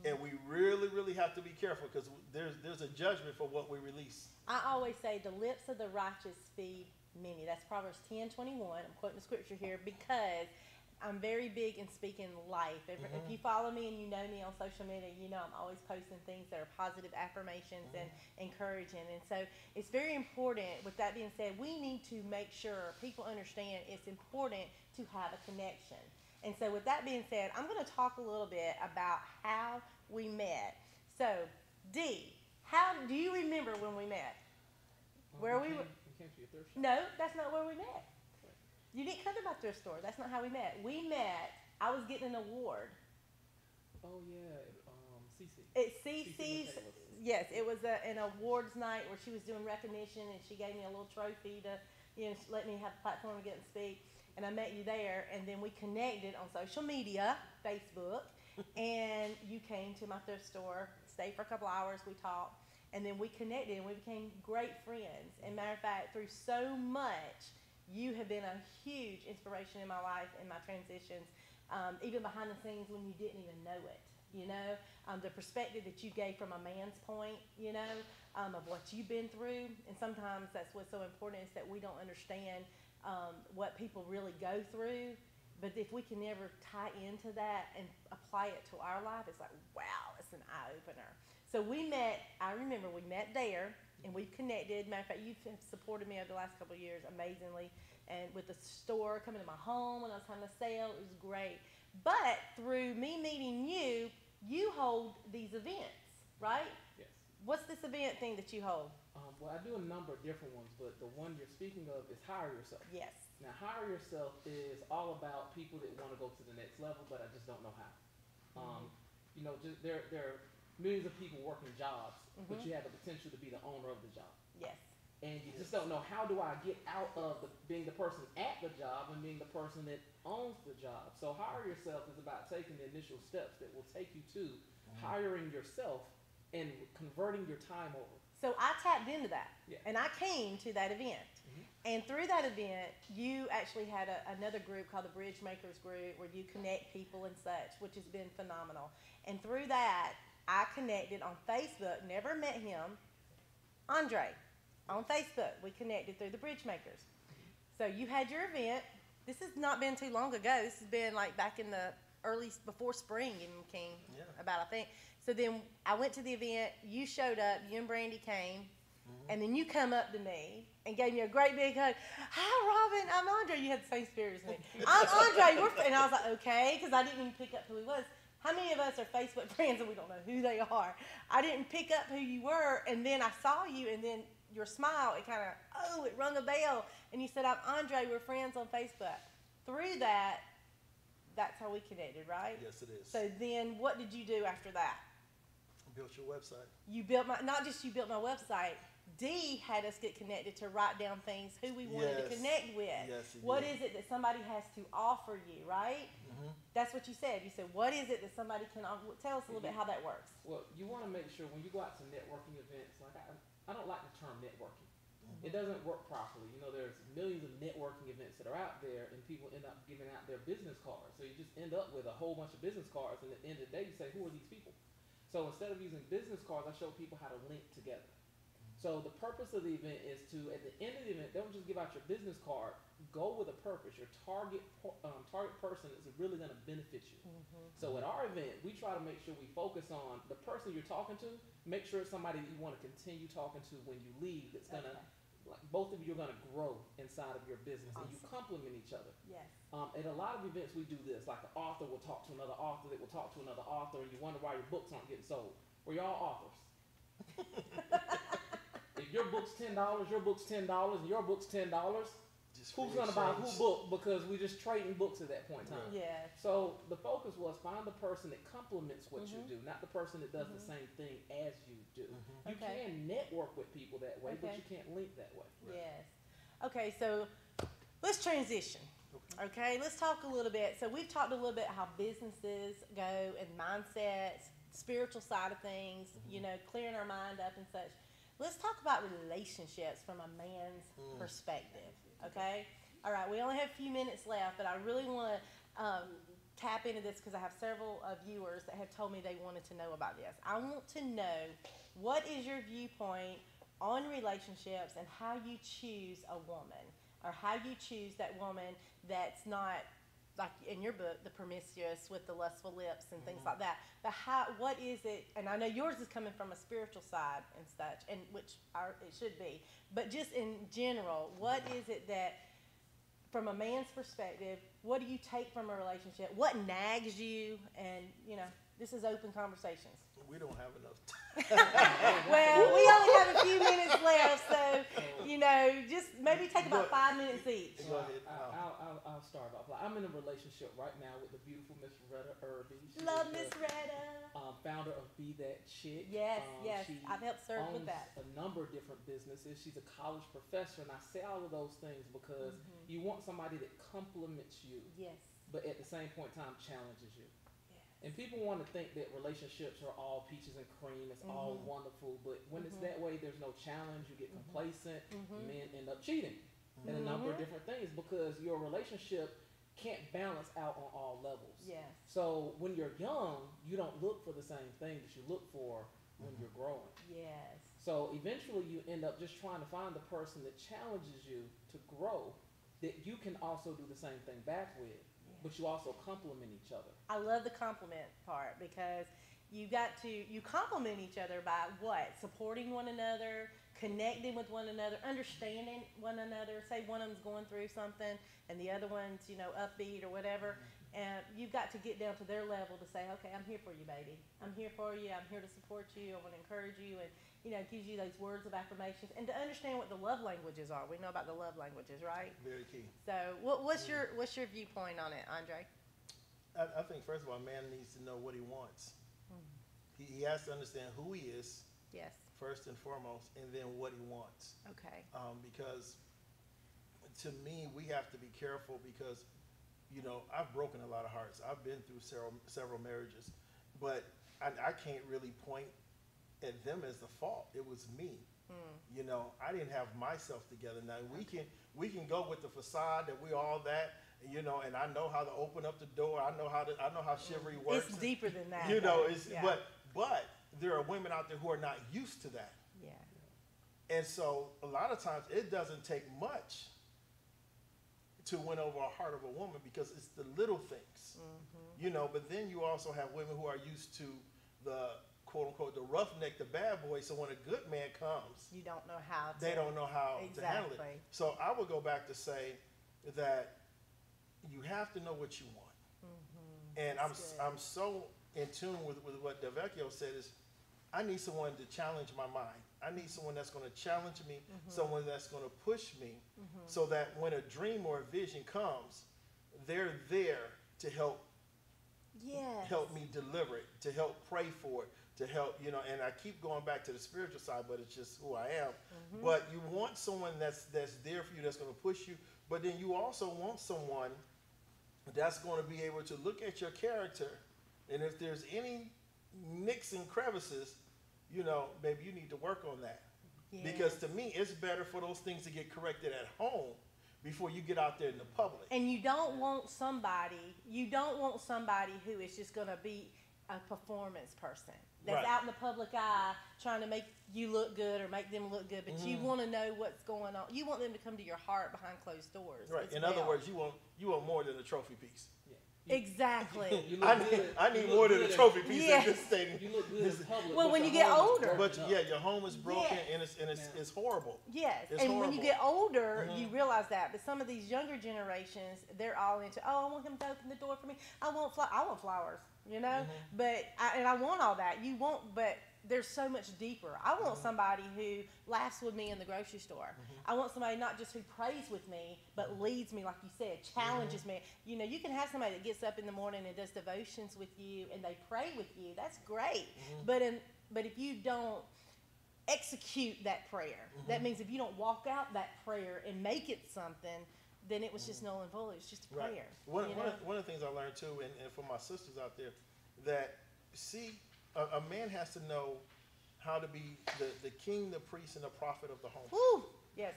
and we really, really have to be careful because there's a judgment for what we release. I always say the lips of the righteous feed many. That's Proverbs 10:21. I'm quoting the scripture here because I'm very big in speaking life. If you follow me and you know me on social media, you know I'm always posting things that are positive affirmations and encouraging. And so it's very important. With that being said, we need to make sure people understand it's important to have a connection. And so with that being said, I'm going to talk a little bit about how we met. So, D, how do you remember when we met? Where we were? We came to your thrift shop. No, that's not where we met. You didn't come to my thrift store. That's not how we met. We met, I was getting an award. Oh yeah, CC. It's CC CC's, Michaelis. yes, it was an awards night where she was doing recognition and she gave me a little trophy to, let me have a platform to get and speak. And I met you there, and then we connected on social media, Facebook, and you came to my thrift store, stayed for a couple hours, we talked, and then we connected and we became great friends. And matter of fact, through so much, you have been a huge inspiration in my life and my transitions, even behind the scenes when you didn't even know it. The perspective that you gave from a man's point, of what you've been through. And sometimes that's what's so important is that we don't understand what people really go through. But if we can never tie into that and apply it to our life, it's like, wow, it's an eye-opener. So we met, I remember we met there, and we've connected. Matter of fact, you've supported me over the last couple of years amazingly. And with the store coming to my home when I was having a sale, it was great. But through me meeting you, you hold these events, right? Yes. What's this event thing that you hold? Well, I do a number of different ones, but the one you're speaking of is Hire Yourself. Yes. Now, Hire Yourself is all about people that want to go to the next level, but I just don't know how. There are millions of people working jobs, but you have the potential to be the owner of the job. Yes. And you just don't know, how do I get out of being the person at the job and being the person that owns the job? So Hire Yourself is about taking the initial steps that will take you to hiring yourself and converting your time over. So I tapped into that, Yeah. and I came to that event. And through that event, you actually had another group called the Bridge Makers Group where you connect people and such, which has been phenomenal. And through that, I connected on Facebook, never met him, Andre, on Facebook. We connected through the Bridge Makers. So you had your event. This has not been too long ago. This has been like back in the before spring even came about, I think. So then I went to the event, you showed up, you and Brandy came, and then you come up to me and gave me a great big hug. Hi, Robin, I'm Andre. You had the same spirit as me. I'm Andre. And I was like, okay, because I didn't even pick up who he was. How many of us are Facebook friends and we don't know who they are? I didn't pick up who you were, and then I saw you, and then your smile, it kind of, it rung a bell. And you said, I'm Andre, we're friends on Facebook. Through that, that's how we connected, right? Yes, it is. So then what did you do after that? Built your website. You built not just you built my website, D had us get connected to write down things who we wanted to Yes. connect with. Yes, he What did. is it that somebody has to offer you, right? That's what you said. You said, what is it that somebody can offer? Tell us a little bit how that works. Well, you want to make sure when you go out to networking events, like I don't like the term networking. It doesn't work properly. You know, there's millions of networking events that are out there, and people end up giving out their business cards. So you just end up with a whole bunch of business cards, and at the end of the day, you say, who are these people? So instead of using business cards, I show people how to link together. So the purpose of the event is to, at the end of the event, don't just give out your business card. Go with a purpose. Your target person is really going to benefit you. So at our event, we try to make sure we focus on the person you're talking to. Make sure it's somebody that you want to continue talking to when you leave. That's going to, like, both of you are going to grow inside of your business, and you complement each other. Yes. At a lot of events, we do this. Like an author will talk to another author that will talk to another author, and you wonder why your books aren't getting sold. Well, you're all authors. If your book's $10, your book's $10, and your book's $10, Just who's free going to buy whose exchange. book? Because we just trading books at that point in time. Yes. So the focus was find the person that complements what you do, not the person that does the same thing as you do. You Okay. can network with people that way, but Okay. you can't link that way. Yes. Okay, so let's transition. Okay, let's talk a little bit. So we've talked a little bit how businesses go and mindsets, spiritual side of things, you know, clearing our mind up and such. Let's talk about relationships from a man's perspective. Okay? All right, we only have a few minutes left, but I really want to tap into this because I have several viewers that have told me they wanted to know about this. I want to know, what is your viewpoint on relationships and how you choose a woman, or how you choose that woman that's not, like in your book, the promiscuous with the lustful lips and things like that. But what is it? And I know yours is coming from a spiritual side and such, and which it should be. But just in general, what is it that, from a man's perspective, what do you take from a relationship? What nags you? And you know, this is open conversations. We don't have enough time. Well, we only have a few minutes left, so you know, just maybe take about 5 minutes each. Go ahead. I'll start off. I'm in a relationship right now with the beautiful Miss Retta Irby. She Love is Miss the, Retta. founder of Be That Chick. Yes, yes, She I've helped serve with owns that. a number of different businesses. She's a college professor, and I say all of those things because you want somebody that complements you, Yes. but at the same point in time challenges you. Yes. And people want to think that relationships are all peaches and cream, it's all wonderful, but when it's that way, there's no challenge, you get complacent, men end up cheating, and a number of different things, because your relationship can't balance out on all levels. Yes. So when you're young, you don't look for the same thing that you look for when you're growing. Yes. So eventually you end up just trying to find the person that challenges you to grow, that you can also do the same thing back with, but you also complement each other. I love the compliment part, because you complement each other by what? Supporting one another, connecting with one another, understanding one another. Say one of them's going through something and the other one's, you know, upbeat or whatever. And you've got to get down to their level to say, okay, I'm here for you, baby. I'm here for you. I'm here to support you. I want to encourage you. And, you know, it gives you those words of affirmations. And to understand what the love languages are. We know about the love languages, right? Very key. So what's your viewpoint on it, Andre? I think, first of all, a man needs to know what he wants. He has to understand who he is, Yes. first and foremost, and then what he wants. Okay. Because to me, we have to be careful, because, you know, I've broken a lot of hearts. I've been through several marriages, but I can't really point at them as the fault. It was me. You know, I didn't have myself together. Now we can go with the facade that we all that, you know, and I know how to open up the door. I know how chivalry works. It's deeper than that. You know, though. but there are women out there who are not used to that. Yeah. And so a lot of times it doesn't take much to win over a heart of a woman, because it's the little things, you know. But then you also have women who are used to the quote unquote the roughneck, the bad boy. So when a good man comes, You don't know how to. they don't know how to handle it. Exactly. So I would go back to say that you have to know what you want. And That's good. I'm so in tune with what Delvecchio said is, I need someone to challenge my mind. I need someone that's going to challenge me, someone that's going to push me, so that when a dream or a vision comes, they're there to help Yes. me deliver it, to help pray for it, to help, you know, and I keep going back to the spiritual side, but it's just who I am. But you want someone that's there for you, that's going to push you, but then you also want someone that's going to be able to look at your character, and if there's any nicks and crevices, you know, maybe you need to work on that. Yes. Because to me, it's better for those things to get corrected at home before you get out there in the public. And you don't want somebody who is just going to be a performance person that's Right. out in the public eye trying to make you look good or make them look good, but you want to know what's going on. You want them to come to your heart behind closed doors. Right. as In well. other words, you want more than a trophy piece. Exactly. You look I good. need You more look than a good trophy piece Yes. in this stadium. You look good in public. Well, but when your you get home is older. But broken up. yeah, your home is broken, Yes. and it's horrible. Yes, It's and when you horrible. get older, you realize that. But some of these younger generations, they're all into, oh, I want him to open the door for me. I want flowers, you know. But I want all that. But there's so much deeper. I want somebody who laughs with me in the grocery store. I want somebody not just who prays with me, but leads me, like you said, challenges me. You know, you can have somebody that gets up in the morning and does devotions with you, and they pray with you. That's great. But if you don't execute that prayer, that means if you don't walk out that prayer and make it something, then it was just null and void. It's just a prayer. One you know? of the things I learned too, and for my sisters out there, that a man has to know how to be the king, the priest, and the prophet of the home. Woo! Yes.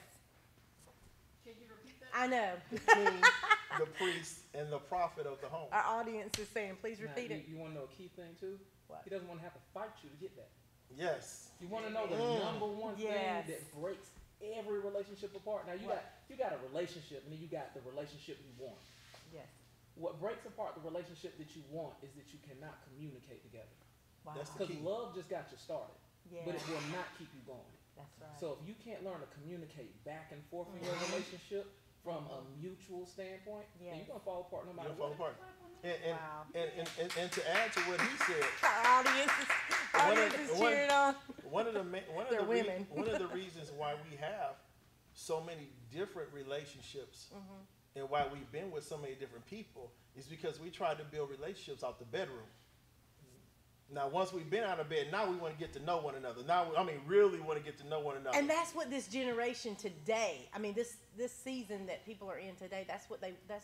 Can you repeat that? I know. The king, the priest, and the prophet of the home. Our audience is saying, please Now, repeat it. You want to know a key thing too? What? He doesn't want to have to fight you to get that. Yes. You want to know the number one Yes. thing that breaks every relationship apart. Now you got a relationship, and then you got the relationship you want. Yes. What breaks apart the relationship that you want is that you cannot communicate together. Wow. That's the Because key. love just got you started, Yeah. but it will not keep you going. That's right. So if you can't learn to communicate back and forth in your relationship from a mutual standpoint, then Yes. you're gonna fall apart no You're matter gonna fall what. apart. And, Wow. and to add to what he said, Our audience is cheering on. one of women. the reasons why we have so many different relationships and why we've been with so many different people is because we tried to build relationships out the bedroom. Now, once we've been out of bed, now we want to get to know one another. Really want to get to know one another. And that's what this generation today, I mean, this season that people are in today, that's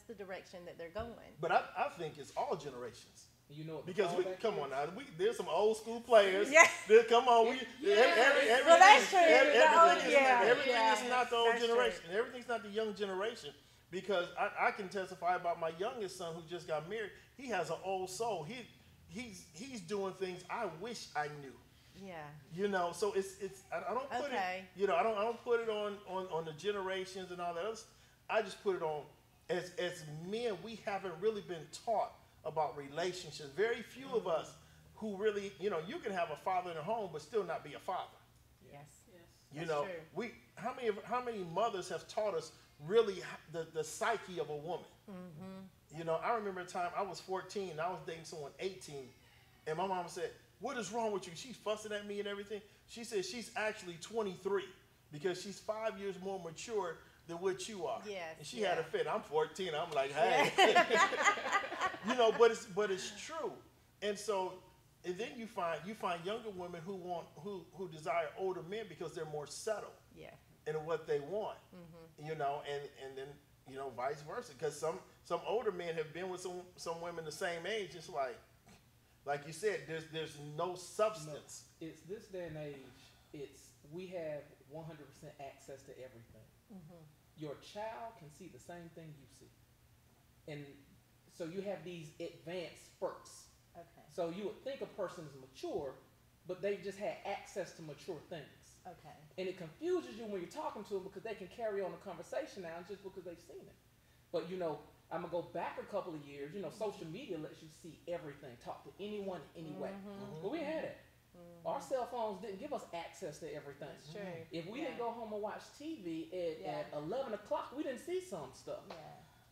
the direction that they're going. But I think it's all generations. You know what the Because fallback come is? on now, there's some old school players. Yeah. Come on, everything, Well, that's true. everything Yeah. is not the old That's generation. Everything's not the young generation. Because I can testify about my youngest son who just got married. He has an old soul. He's doing things I wish I knew. Yeah. You know, so it's I don't put Okay. it, you know, I don't put it on the generations and all that else. I just put it on as men, we haven't really been taught about relationships. Very few of us who really, you know, you can have a father in a home but still not be a father. Yes. Yes. You That's know, true. how many mothers have taught us really the psyche of a woman? You know, I remember a time I was 14, I was dating someone 18, and my mom said, "What is wrong with you?" She's fussing at me and everything. She said she's actually 23 because she's 5 years more mature than what you are. Yes, And she had a yeah. fit. I'm 14. I'm like, hey, you know, but it's true. And so, and then you find younger women who desire older men because they're more settled Yeah. in what they want, you know, and then, you know, vice versa. Because some older men have been with some women the same age. It's like you said, there's no substance. No, it's this day and age. We have 100% access to everything. Your child can see the same thing you see, and so you have these advanced spurts. Okay. So you would think a person is mature, but they've just had access to mature things. Okay. And it confuses you when you're talking to them because they can carry on a conversation now just because they've seen it. But, you know, I'm going to go back a couple of years. You know, social media lets you see everything, talk to anyone, anyway. But we had it. Our cell phones didn't give us access to everything. That's true. If we didn't Yeah. go home and watch TV Yeah. at 11 o'clock, we didn't see some stuff. Yeah.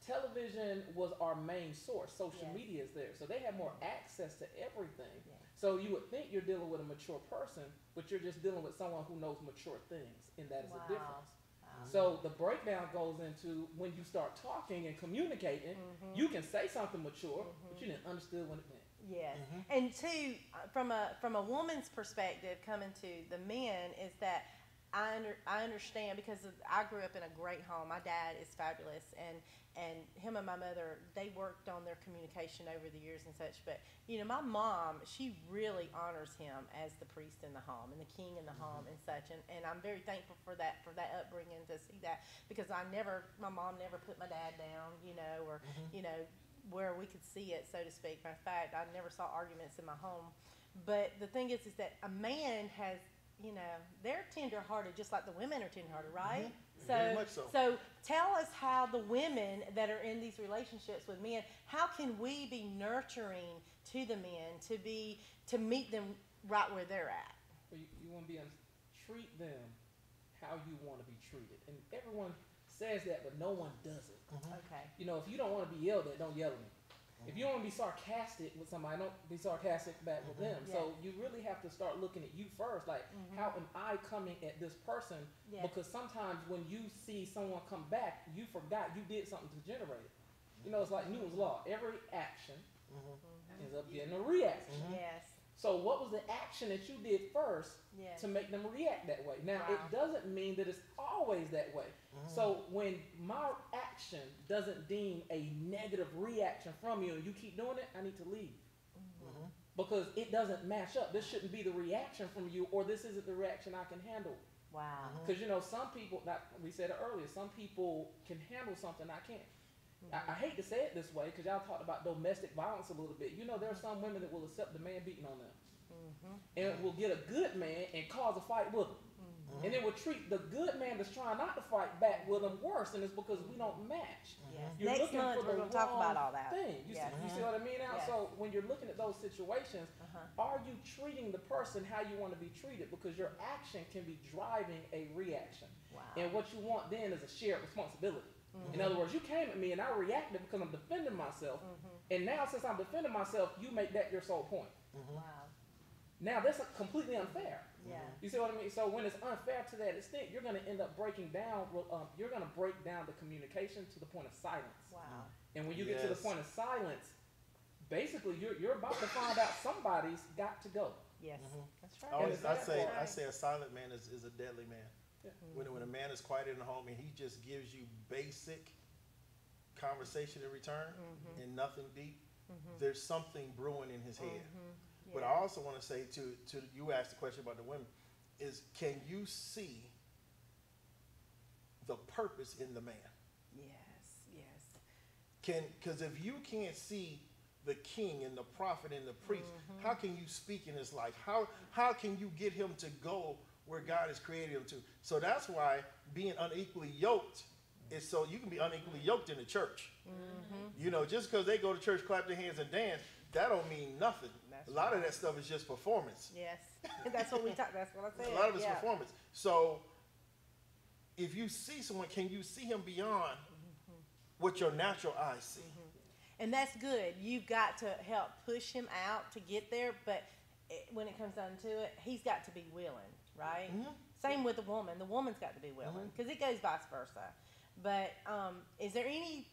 Television was our main source. Social Yes. media is there. So they have more access to everything. Yeah. So you would think you're dealing with a mature person, but you're just dealing with someone who knows mature things, and that is Wow. a difference. Wow. So the breakdown goes into when you start talking and communicating, you can say something mature, but you didn't understand what it meant. Yes, and two, from a woman's perspective, coming to the men is that I understand because I grew up in a great home. My dad is fabulous, and him and my mother, they worked on their communication over the years and such. But my mom, she really honors him as the priest in the home and the king in the home and such. And I'm very thankful for that upbringing, to see that, because my mom never put my dad down, or where we could see it, so to speak. Matter of fact, I never saw arguments in my home. But the thing is that a man has, they're tender-hearted, just like the women are tender-hearted, right? Very much so. So tell us how the women that are in these relationships with men, how can we be nurturing to the men to meet them right where they're at? Well, you want to treat them how you want to be treated, and everyone says that, but no one does it. Okay. If you don't want to be yelled at, don't yell at me. If you don't want to be sarcastic with somebody, don't be sarcastic back with them. Yes. So you really have to start looking at you first. Like, how am I coming at this person? Yes. Because sometimes when you see someone come back, you forgot you did something to generate it. It's like Newton's law. Every action ends up getting a reaction. Yes. So what was the action that you did first Yes. to make them react that way? Now, Wow. it doesn't mean that it's always that way. So when my action doesn't deem a negative reaction from you and you keep doing it, I need to leave. Because it doesn't match up. This shouldn't be the reaction from you, or this isn't the reaction I can handle. Wow. Because, some people, like we said it earlier, some people can handle something I can't. I hate to say it this way, because y'all talked about domestic violence a little bit. There are some women that will accept the man beating on them. And will get a good man and cause a fight with him. And then will treat the good man that's trying not to fight back with him worse, and it's because we don't match. Yes. You're Next looking month for we're the going to talk about all wrong that. thing. You see what I mean now? Yes. So when you're looking at those situations, are you treating the person how you want to be treated? Because your action can be driving a reaction. Wow. And what you want then is a shared responsibility. In other words, you came at me and I reacted because I'm defending myself. And now since I'm defending myself, you make that your sole point. Wow. Now that's completely unfair. Yeah. You see what I mean? So when it's unfair to that extent, you're going to end up breaking down. You're going to break down the communication to the point of silence. Wow. And when you get to the point of silence, basically you're about to find out somebody's got to go. Yes. That's right. I say a silent man is a deadly man. Yeah. When a man is quiet in the home and he just gives you basic conversation in return and nothing deep, there's something brewing in his head. But I also want to say to you asked the question about the women, is can you see the purpose in the man? Yes. Because if you can't see the king and the prophet and the priest, how can you speak in his life? How can you get him to go where God has created him to? So that's why being unequally yoked is so you can be unequally yoked in the church. Just because they go to church, clap their hands and dance, that don't mean nothing. That's a lot of that stuff is just performance. Yes. That's what we talk. That's what I said. A lot of it's performance. So if you see someone, can you see him beyond what your natural eyes see? And that's good. You've got to help push him out to get there, but when it comes down to it, he's got to be willing, right? Same with the woman. The woman's got to be willing, because it goes vice versa. But is there any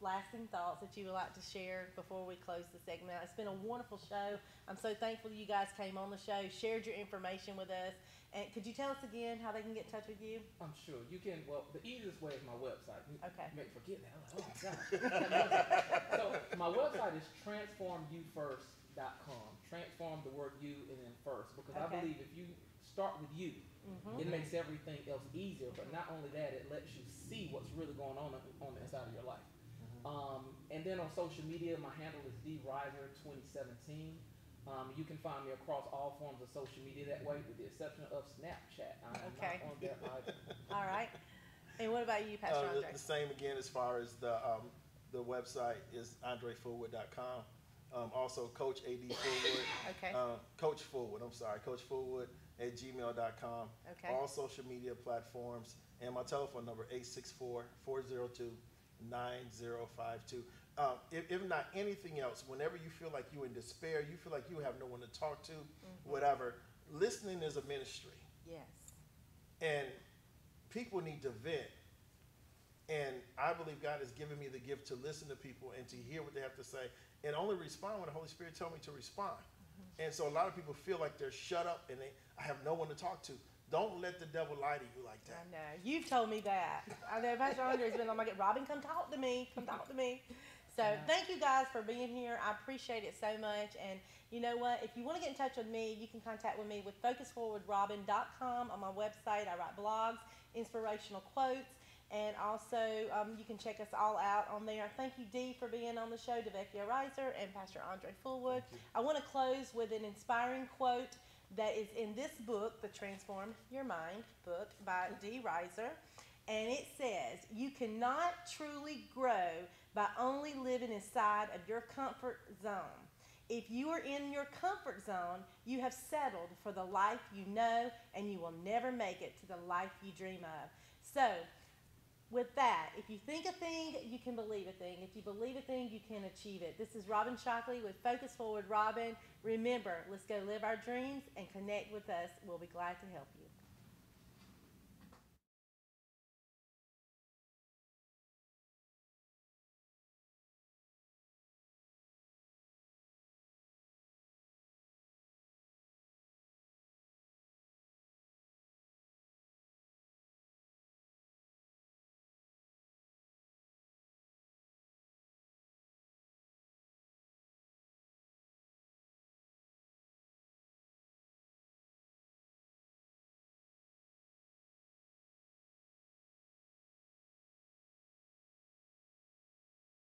lasting thoughts that you would like to share before we close the segment? It's been a wonderful show. I'm so thankful you guys came on the show, shared your information with us. And could you tell us again how they can get in touch with you? I'm sure you can. Well, the easiest way is my website. Okay. You may forget that. Oh my gosh. So my website is transformyoufirst.com. Transform the word you and then first, because I believe if you start with you, it makes everything else easier. But not only that, it lets you see what's really going on the inside of your life. And then on social media, my handle is driser2017. You can find me across all forms of social media that way, with the exception of Snapchat. I'm not on there either. All right. And what about you, Pastor Andre? The same again as far as the website is andrefullwood.com. Also, Coach A.D. Fullwood. Okay. Coach Fullwood, I'm sorry. Coach Fullwood at gmail.com. Okay. All social media platforms. And my telephone number, 864-402-9052. If not anything else, whenever you feel like you're in despair, you feel like you have no one to talk to, whatever, listening is a ministry. Yes. And people need to vent. And I believe God has given me the gift to listen to people and to hear what they have to say and only respond when the Holy Spirit tells me to respond. And so a lot of people feel like they're shut up and I have no one to talk to. Don't let the devil lie to you like that. I know. You've told me that. I know Pastor Andre's been on my get, Robin, come talk to me. Come talk to me. So thank you guys for being here. I appreciate it so much. And you know what? If you want to get in touch with me, you can contact with me with focusforwardrobin.com on my website. I write blogs, inspirational quotes, and also you can check us all out on there. Thank you, Dee, for being on the show, Devecchia Reiser and Pastor Andre Fullwood. I want to close with an inspiring quote that is in this book, the Transform Your Mind book by Dee Reiser. And it says, you cannot truly grow by only living inside of your comfort zone. If you are in your comfort zone, you have settled for the life you know, and you will never make it to the life you dream of. So, with that, if you think a thing, you can believe a thing. If you believe a thing, you can achieve it. This is Robin Shockley with Focus Forward Robin. Remember, let's go live our dreams and connect with us. We'll be glad to help you.